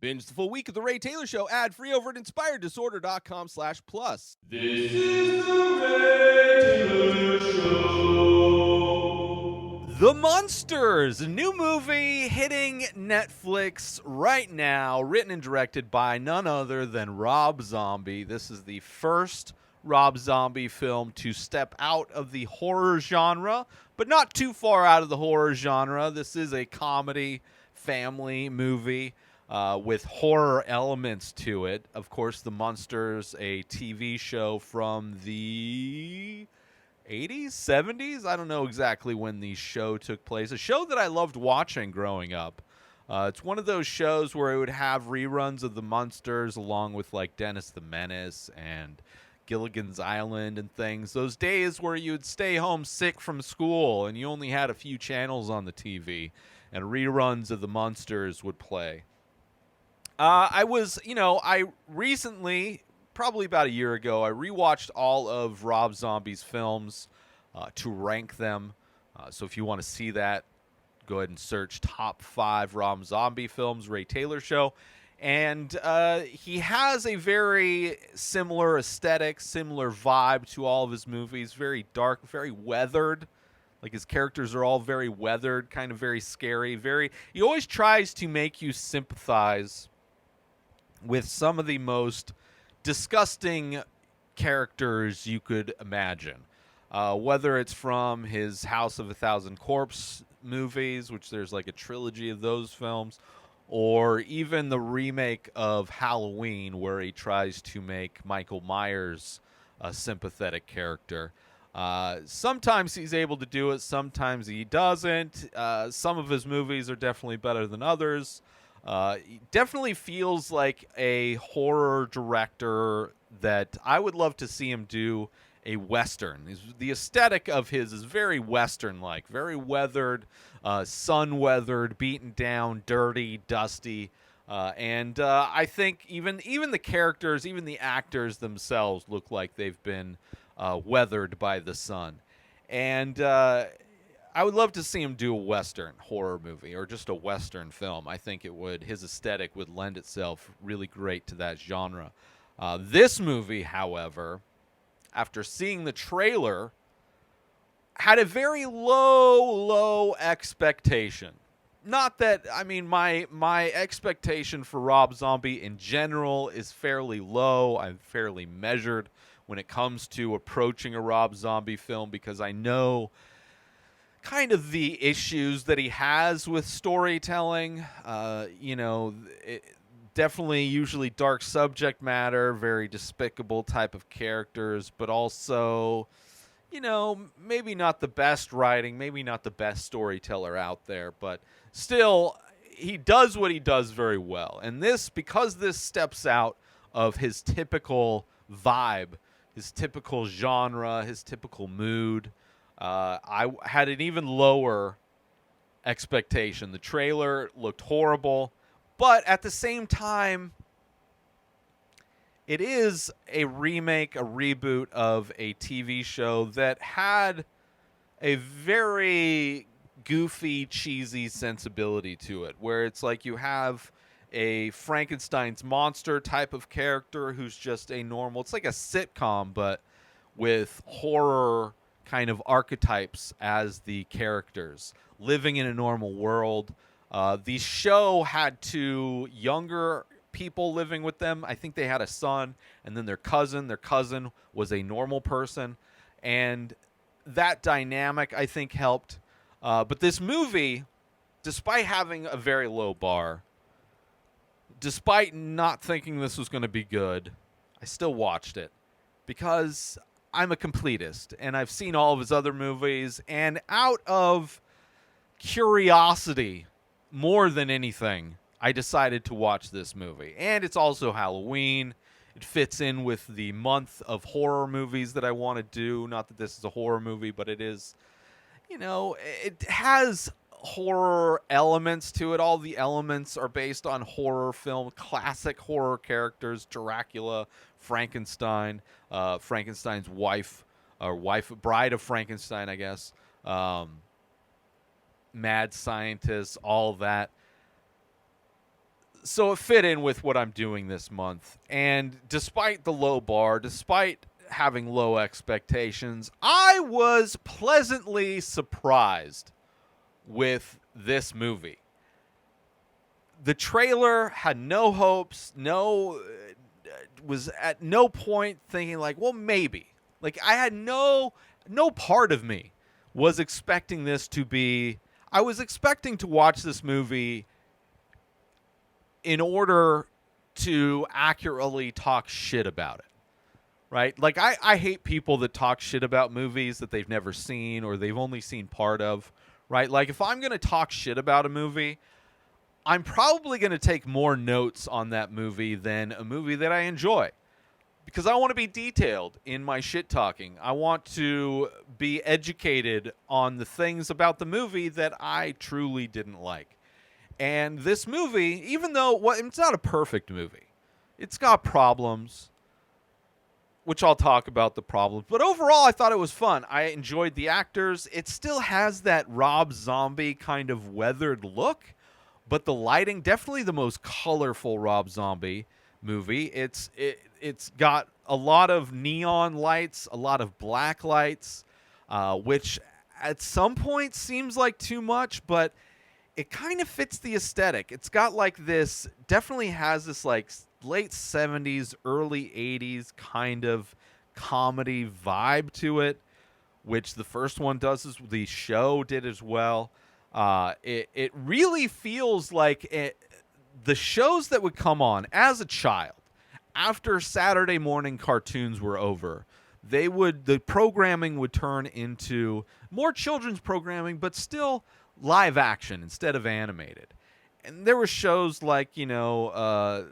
Binge the full week of The Ray Taylor Show ad-free over at inspireddisorder.com/plus. This is The Ray Taylor Show. The Munsters, a new movie hitting Netflix right now, written and directed by none other than Rob Zombie. This is the first Rob Zombie film to step out of the horror genre, but not too far out of the horror genre. This is a comedy family movie with horror elements to it. Of course, The Munsters, a TV show from the 80s, 70s? I don't know exactly when the show took place. A show that I loved watching growing up. It's one of those shows where it would have reruns of The Munsters along with like Dennis the Menace and Gilligan's Island and things. Those days where you'd stay home sick from school and you only had a few channels on the TV and reruns of The Munsters would play. I recently, probably about a year ago, I rewatched all of Rob Zombie's films to rank them. So if you want to see that, go ahead and search top 5 Rob Zombie films, Ray Taylor Show. And he has a very similar aesthetic, similar vibe to all of his movies. Very dark, very weathered. Like his characters are all very weathered, kind of very scary. He always tries to make you sympathize with some of the most disgusting characters you could imagine. Whether it's from his House of a Thousand Corpse movies, which there's like a trilogy of those films, or even the remake of Halloween, where he tries to make Michael Myers a sympathetic character. Sometimes he's able to do it, sometimes he doesn't. Some of his movies are definitely better than others. He definitely feels like a horror director that I would love to see him do a Western. The aesthetic of his is very Western-like, very weathered, sun-weathered, beaten down, dirty, dusty. And I think even the characters, even the actors themselves look like they've been weathered by the sun. And I would love to see him do a Western horror movie or just a Western film. I think his aesthetic would lend itself really great to that genre. This movie, however, after seeing the trailer, had a very low expectation. Not that, I mean, my expectation for Rob Zombie in general is fairly low. I'm fairly measured when it comes to approaching a Rob Zombie film because I know kind of the issues that he has with storytelling. Definitely usually dark subject matter, very despicable type of characters, but also, maybe not the best writing, maybe not the best storyteller out there, but still, he does what he does very well. And because this steps out of his typical vibe, his typical genre, his typical mood, I had an even lower expectation. The trailer looked horrible, but at the same time, it is a remake, a reboot of a TV show that had a very goofy, cheesy sensibility to it, where it's like you have a Frankenstein's monster type of character who's just a normal, it's like a sitcom, but with horror kind of archetypes as the characters, living in a normal world. The show had 2 younger people living with them. I think they had a son, and then their cousin. Their cousin was a normal person, and that dynamic, I think, helped. But this movie, despite having a very low bar, despite not thinking this was going to be good, I still watched it because I'm a completist, and I've seen all of his other movies, and out of curiosity, more than anything, I decided to watch this movie. And it's also Halloween. It fits in with the month of horror movies that I want to do. Not that this is a horror movie, but it is, it has horror elements to it. All the elements are based on horror film, classic horror characters, Dracula, Frankenstein, Frankenstein's wife, Bride of Frankenstein, I guess, mad scientists, all that. So it fit in with what I'm doing this month. And despite the low bar, despite having low expectations, I was pleasantly surprised with this movie. The trailer had no hopes, was at no point thinking like, well, maybe. Like, I had no part of me was expecting this to be. I was expecting to watch this movie in order to accurately talk shit about it, right? Like, I hate people that talk shit about movies that they've never seen or they've only seen part of, right? Like, if I'm going to talk shit about a movie, I'm probably going to take more notes on that movie than a movie that I enjoy, because I want to be detailed in my shit talking. I want to be educated on the things about the movie that I truly didn't like. And this movie, even though it's not a perfect movie, it's got problems, which I'll talk about the problems. But overall, I thought it was fun. I enjoyed the actors. It still has that Rob Zombie kind of weathered look, but the lighting, definitely the most colorful Rob Zombie movie. It's got a lot of neon lights, a lot of black lights, which at some point seems like too much, but it kind of fits the aesthetic. It's got like this, definitely has this like late 70s, early 80s kind of comedy vibe to it, which the first one does, as the show did as well. It really feels like the shows that would come on as a child after Saturday morning cartoons were over. The programming would turn into more children's programming, but still live action instead of animated. And there were shows like, Bill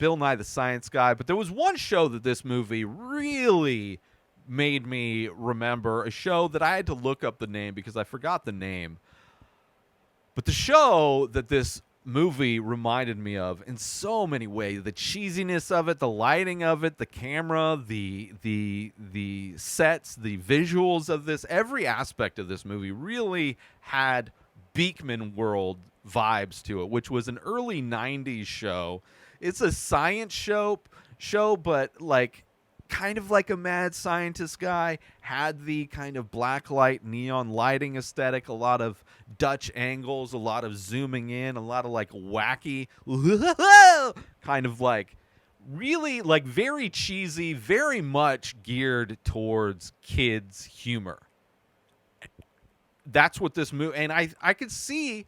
Nye the Science Guy, but there was one show that this movie really made me remember, a show that I had to look up the name because I forgot the name. But the show that this movie reminded me of in so many ways, the cheesiness of it, the lighting of it, the camera, the sets, the visuals of this, every aspect of this movie really had Beakman World vibes to it, which was an early 90s show. It's a science show, but like kind of like a mad scientist guy, had the kind of black light neon lighting aesthetic, a lot of Dutch angles, a lot of zooming in, a lot of like wacky kind of like really like very cheesy, very much geared towards kids humor. That's what this movie, and I could see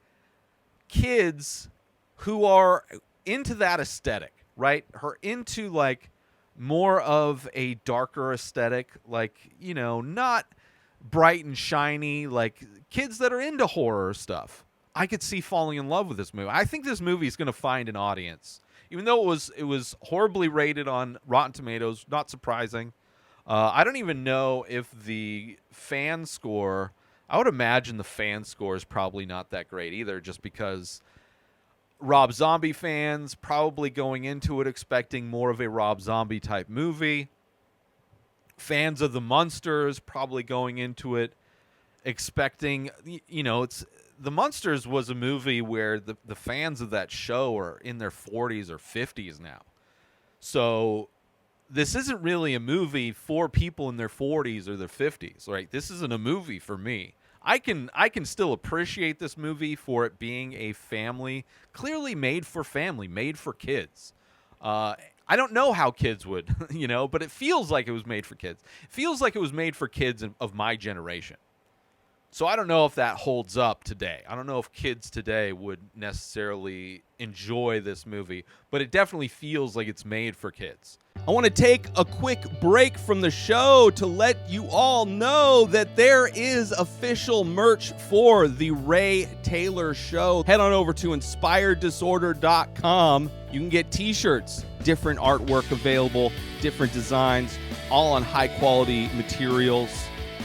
kids who are into that aesthetic, right? Are into like more of a darker aesthetic, like, not bright and shiny, like kids that are into horror stuff. I could see falling in love with this movie. I think this movie is going to find an audience, even though it was horribly rated on Rotten Tomatoes. Not surprising. I don't even know if the fan score. I would imagine the fan score is probably not that great either, just because Rob Zombie fans probably going into it expecting more of a Rob Zombie type movie. Fans of the Munsters probably going into it expecting, it's the Munsters was a movie where the fans of that show are in their 40s or 50s now. So this isn't really a movie for people in their 40s or their 50s, right? This isn't a movie for me. I can still appreciate this movie for it being a family, clearly made for family, made for kids. I don't know how kids would, but it feels like it was made for kids. It feels like it was made for kids of my generation. So I don't know if that holds up today. I don't know if kids today would necessarily enjoy this movie, but it definitely feels like it's made for kids. I want to take a quick break from the show to let you all know that there is official merch for the Ray Taylor Show. Head on over to inspireddisorder.com. You can get t-shirts, different artwork available, different designs, all on high-quality materials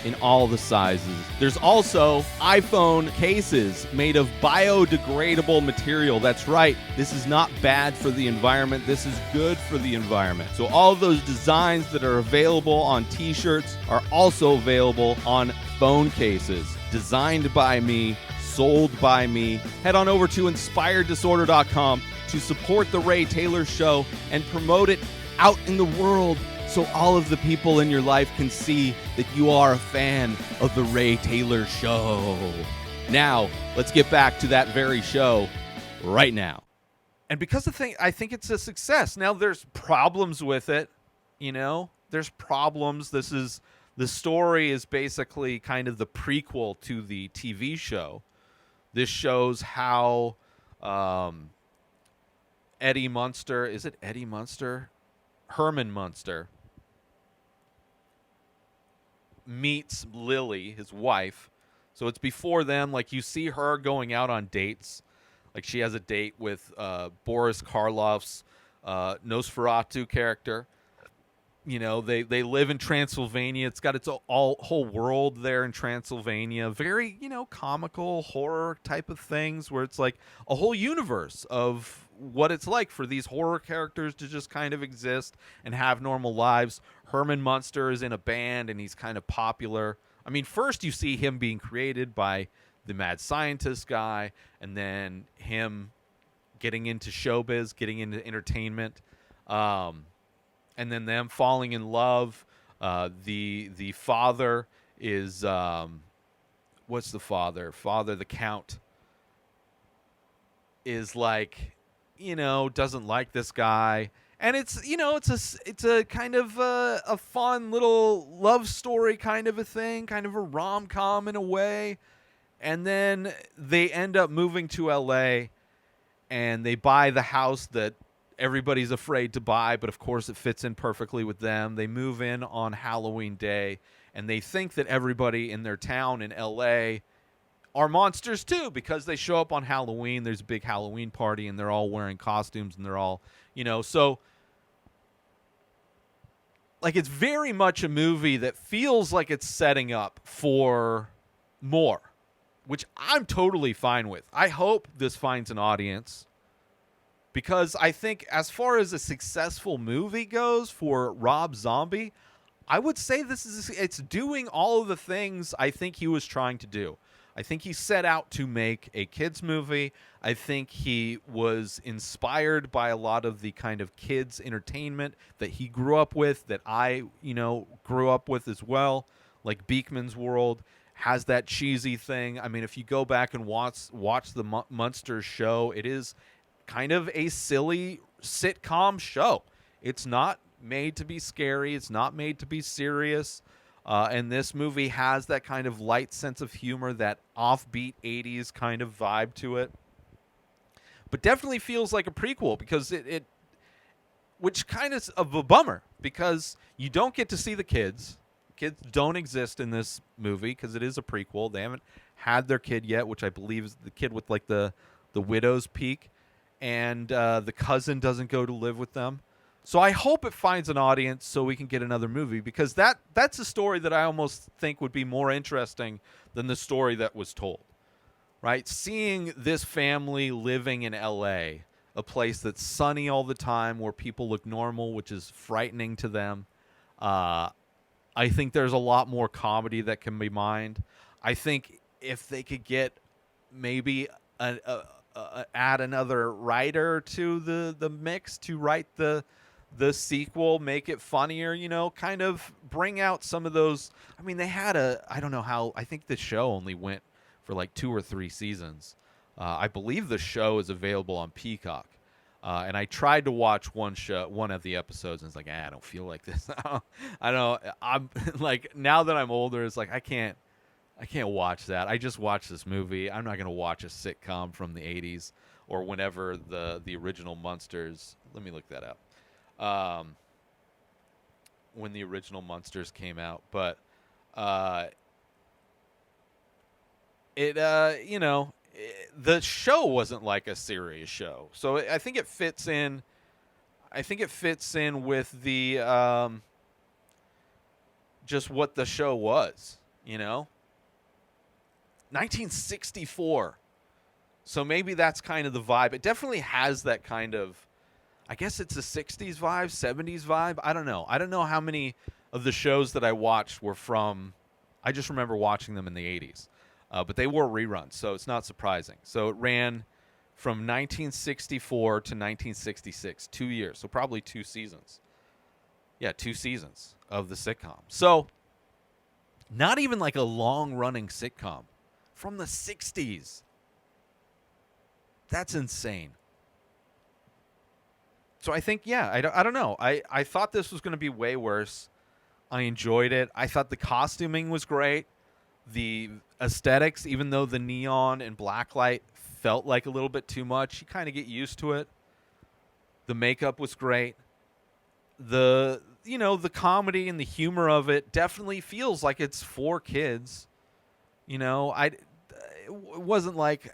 in all the sizes. There's also iPhone cases made of biodegradable material. That's right. This is not bad for the environment. This is good for the environment. So all of those designs that are available on t-shirts are also available on phone cases. Designed by me, sold by me. Head on over to inspireddisorder.com to to support The Ray Taylor Show and promote it out in the world so all of the people in your life can see that you are a fan of The Ray Taylor Show. Now, let's get back to that very show right now. And because I think it's a success. Now, there's problems with it, you know? There's problems. The story is basically kind of the prequel to the TV show. This shows how Eddie Munster, is it Eddie Munster? Herman Munster meets Lily, his wife. So it's before them. Like, you see her going out on dates. Like, she has a date with Boris Karloff's Nosferatu character. You know, they live in Transylvania. It's got its whole world there in Transylvania. Very, you know, comical horror type of things where it's like a whole universe of what it's like for these horror characters to just kind of exist and have normal lives. Herman Munster is in a band and he's kind of popular. I mean, first you see him being created by the mad scientist guy, and then him getting into showbiz, getting into entertainment. And then them falling in love. The father is what's the father? Father, the Count, is like, you know, doesn't like this guy, and it's, you know, it's a kind of a fun little love story kind of a thing, kind of a rom-com in a way, and then they end up moving to L.A. and they buy the house that everybody's afraid to buy, but of course it fits in perfectly with them. They move in on Halloween Day, and they think that everybody in their town in L.A. are monsters too, because they show up on Halloween. There's a big Halloween party, and they're all wearing costumes, and they're all, you know, so like it's very much a movie that feels like it's setting up for more, which I'm totally fine with. I hope this finds an audience, because I think as far as a successful movie goes for Rob Zombie, I would say it's doing all of the things I think he was trying to do. I think he set out to make a kids movie. I think he was inspired by a lot of the kind of kids entertainment that he grew up with, that I, you know, grew up with as well. Like Beekman's World has that cheesy thing. I mean, if you go back and watch the Munsters show, it is kind of a silly sitcom show. It's not made to be scary. It's not made to be serious. And this movie has that kind of light sense of humor, that offbeat 80s kind of vibe to it. But definitely feels like a prequel, because it which kind of a bummer, because you don't get to see the kids. Kids don't exist in this movie because it is a prequel. They haven't had their kid yet, which I believe is the kid with like the widow's peak. And the cousin doesn't go to live with them. So I hope it finds an audience so we can get another movie, because that's a story that I almost think would be more interesting than the story that was told, right? Seeing this family living in L.A., a place that's sunny all the time, where people look normal, which is frightening to them. I think there's a lot more comedy that can be mined. I think if they could get maybe add another writer to the mix to write the sequel, make it funnier, you know, kind of bring out some of those. I mean, they had I don't know how, I think the show only went for like 2 or 3 seasons. I believe the show is available on Peacock. And I tried to watch one of the episodes, and it's like, I don't feel like this. I don't, I'm like, now that I'm older, it's like, I can't watch that. I just watched this movie. I'm not going to watch a sitcom from the 80s or whenever the original Munsters. Let me look that up. When the original Munsters came out, but you know, the show wasn't like a serious show, so I think it fits in. I think it fits in with the just what the show was, you know. 1964. So maybe that's kind of the vibe. It definitely has that kind of, I guess it's a 60s vibe, 70s vibe. I don't know. I don't know how many of the shows that I watched were from, I just remember watching them in the 80s. But they were reruns, so it's not surprising. So it ran from 1964 to 1966, 2 years. So probably 2 seasons. Yeah, 2 seasons of the sitcom. So not even like a long-running sitcom from the 60s. That's insane. So I think, yeah, I don't know. I thought this was going to be way worse. I enjoyed it. I thought the costuming was great. The aesthetics, even though the neon and blacklight felt like a little bit too much, you kind of get used to it. The makeup was great. The comedy and the humor of it definitely feels like it's for kids. It wasn't like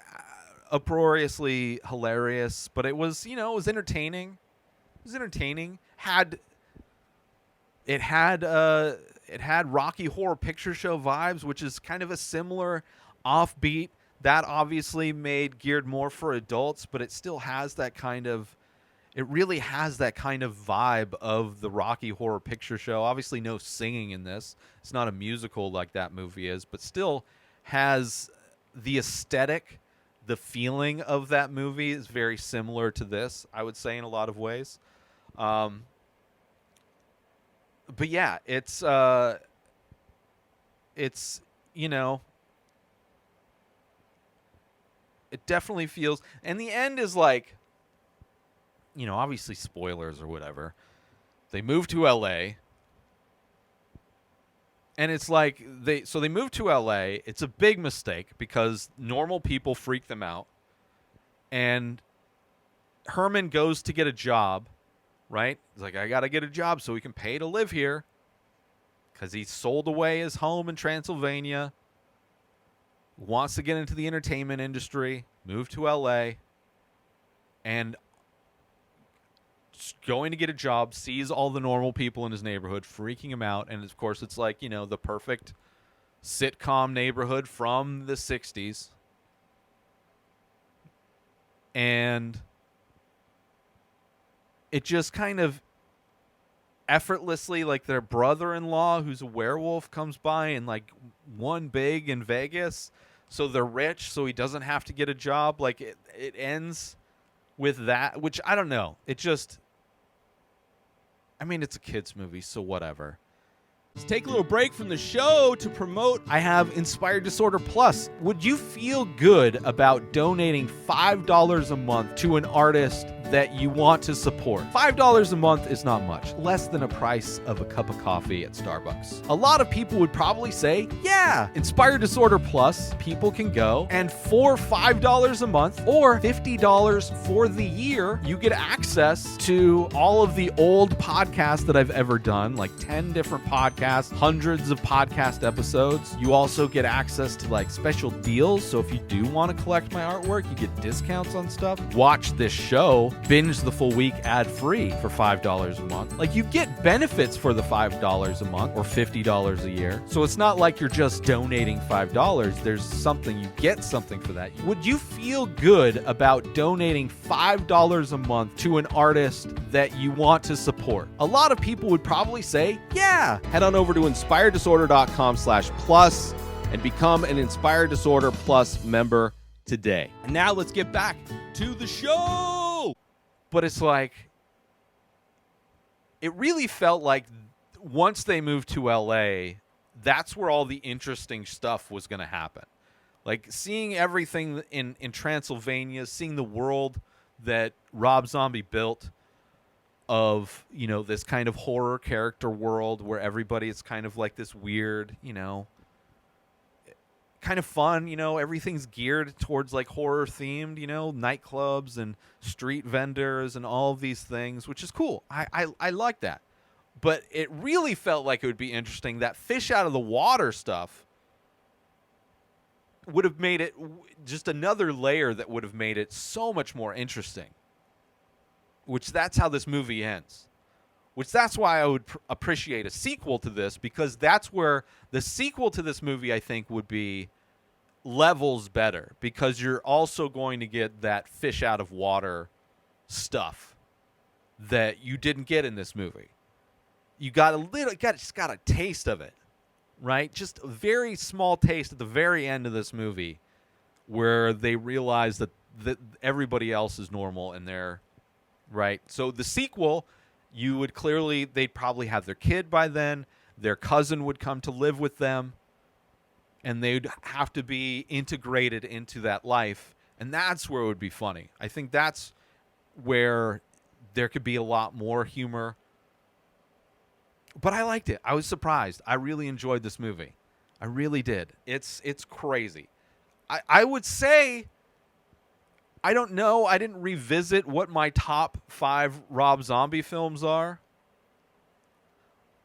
uproariously hilarious, but it was, it was entertaining. It was entertaining. It had Rocky Horror Picture Show vibes, which is kind of a similar offbeat. That obviously made geared more for adults, but it still has that kind of, it really has that kind of vibe of the Rocky Horror Picture Show. Obviously no singing in this. It's not a musical like that movie is, but still has the aesthetic, the feeling of that movie is very similar to this, I would say, in a lot of ways. But yeah, it's it definitely feels, and the end is like, obviously spoilers or whatever. They move to LA, and it's like they move to LA. It's a big mistake because normal people freak them out. And Herman goes to get a job, right? He's like, I got to get a job so we can pay to live here. Because he sold away his home in Transylvania. Wants to get into the entertainment industry. Move to LA. And going to get a job, sees all the normal people in his neighborhood, freaking him out. And of course, it's like, the perfect sitcom neighborhood from the 60s. And it just kind of effortlessly, like their brother-in-law who's a werewolf comes by and like won big in Vegas, so they're rich, so he doesn't have to get a job. Like it ends with that, which I don't know. It just, it's a kids movie, so whatever. Let's take a little break from the show to promote. I have Inspired Disorder Plus. Would you feel good about donating $5 a month to an artist that you want to support? $5 a month is not much, less than a price of a cup of coffee at Starbucks. A lot of people would probably say, yeah, Inspired Disorder Plus, people can go, and for $5 a month or $50 for the year, you get access to all of the old podcasts that I've ever done, like 10 different podcasts, hundreds of podcast episodes. You also get access to like special deals. So if you do want to collect my artwork, you get discounts on stuff. Watch this show, binge the full week ad-free for $5 a month. Like, you get benefits for the $5 a month or $50 a year. So it's not like you're just donating $5. There's something, you get something for that. Would you feel good about donating $5 a month to an artist that you want to support? A lot of people would probably say, yeah. Head on over to inspireddisorder.com/plus and become an Inspired Disorder Plus member today. And now let's get back to the show. But it's like, it really felt like once they moved to LA, that's where all the interesting stuff was going to happen. Like seeing everything in Transylvania, seeing the world that Rob Zombie built of, this kind of horror character world where everybody is kind of like this weird, kind of fun, everything's geared towards like horror themed, nightclubs and street vendors and all of these things, which is cool. I like that. But it really felt like it would be interesting. That fish out of the water stuff would have made it just another layer that would have made it so much more interesting. Which that's how this movie ends. Which that's why I would appreciate a sequel to this, because that's where the sequel to this movie, I think, would be levels better, because you're also going to get that fish out of water stuff that you didn't get in this movie. You got just got a taste of it, right? Just a very small taste at the very end of this movie, where they realize that everybody else is normal and they're right. So the sequel, they'd probably have their kid by then. Their cousin would come to live with them, and they'd have to be integrated into that life. And that's where it would be funny. I think that's where there could be a lot more humor. But I liked it. I was surprised. I really enjoyed this movie. I really did. It's crazy. I would say, I don't know. I didn't revisit what my top 5 Rob Zombie films are.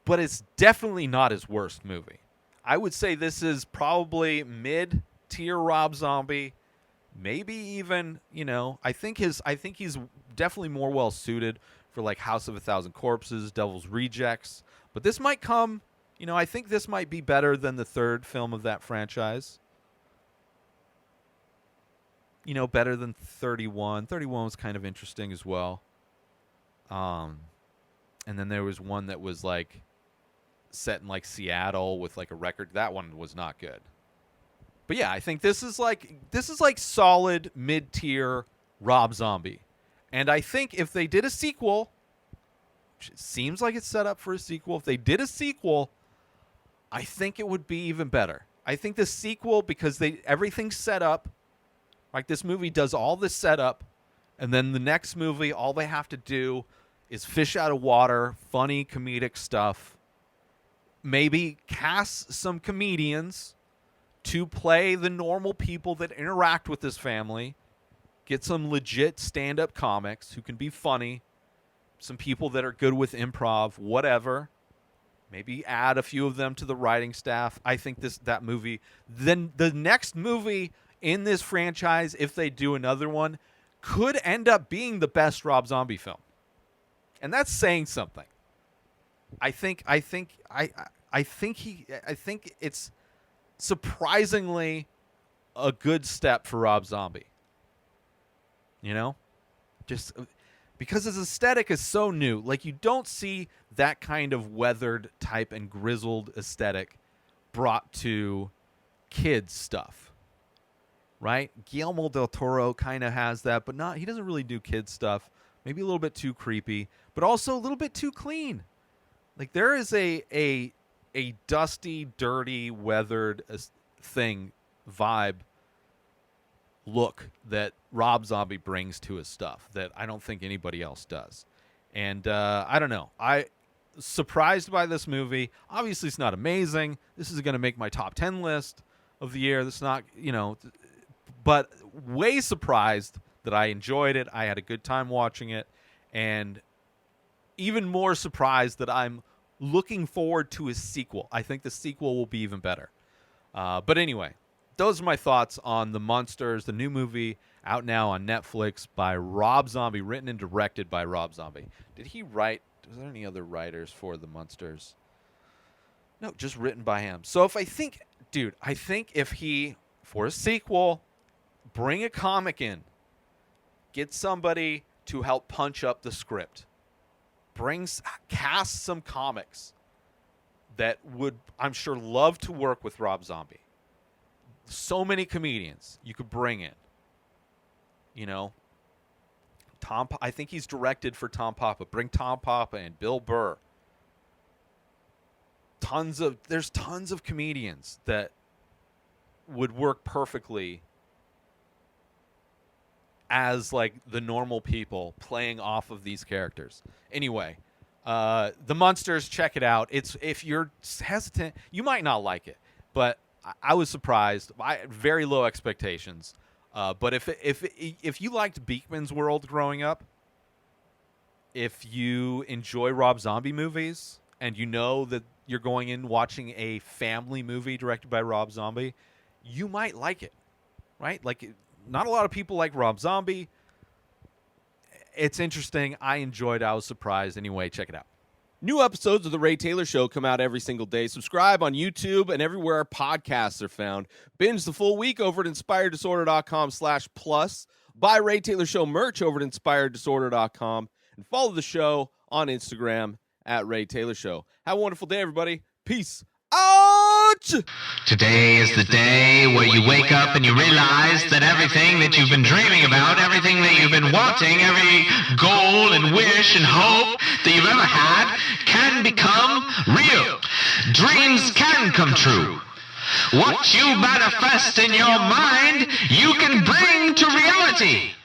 But it's definitely not his worst movie. I would say this is probably mid-tier Rob Zombie. Maybe even, I think he's definitely more well suited for like House of a Thousand Corpses, Devil's Rejects. But this might come, I think this might be better than the third film of that franchise. Better than 31. 31 was kind of interesting as well. And then there was one that was like set in like Seattle with like a record. That one was not good. But yeah, I think this is like solid mid-tier Rob Zombie. And I think if they did a sequel, which it seems like it's set up for a sequel, if they did a sequel, I think it would be even better. I think the sequel, because everything's set up, like this movie does all this setup, and then the next movie, all they have to do is fish out of water, funny comedic stuff, maybe cast some comedians to play the normal people that interact with this family, get some legit stand-up comics who can be funny, some people that are good with improv, whatever. Maybe add a few of them to the writing staff. I think that movie, then the next movie in this franchise, if they do another one, could end up being the best Rob Zombie film. And that's saying something. I think it's surprisingly a good step for Rob Zombie. Just because his aesthetic is so new. Like, you don't see that kind of weathered type and grizzled aesthetic brought to kids stuff. Right? Guillermo del Toro kind of has that, but he doesn't really do kids stuff. Maybe a little bit too creepy, but also a little bit too clean. Like, there is a dusty, dirty, weathered vibe, look that Rob Zombie brings to his stuff that I don't think anybody else does. And I don't know. I surprised by this movie. Obviously, it's not amazing. This is going to make my top 10 list of the year. This is not, but way surprised that I enjoyed it. I had a good time watching it. And even more surprised that I'm looking forward to his sequel. I think the sequel will be even better. But anyway, those are my thoughts on The Munsters, the new movie out now on Netflix by Rob Zombie, written and directed by Rob Zombie. Did he write? Was there any other writers for The Munsters? No, just written by him. So I think if he, for a sequel, bring a comic in, get somebody to help punch up the script, cast some comics that would, I'm sure, love to work with Rob Zombie. So many comedians you could bring in. I think he's directed for Tom Papa. Bring Tom Papa and Bill Burr. There's tons of comedians that would work perfectly as like the normal people playing off of these characters. Anyway, The Munsters, check it out. If you're hesitant, you might not like it, but I was surprised. I had very low expectations. But if you liked Beekman's World growing up, if you enjoy Rob Zombie movies, and you know that you're going in watching a family movie directed by Rob Zombie, you might like it, right? Like, not a lot of people like Rob Zombie. It's interesting. I enjoyed it. I was surprised. Anyway, check it out. New episodes of The Ray Taylor Show come out every single day. Subscribe on YouTube and everywhere our podcasts are found. Binge the full week over at inspireddisorder.com/plus. Buy Ray Taylor Show merch over at inspireddisorder.com. And follow the show on Instagram at Ray Taylor Show. Have a wonderful day, everybody. Peace out. What? Today is the day where you wake up and you realize that everything that you've been dreaming about, everything that you've been wanting, every goal and wish and hope that you've ever had can become real. Dreams can come true. What you manifest in your mind, you can bring to reality.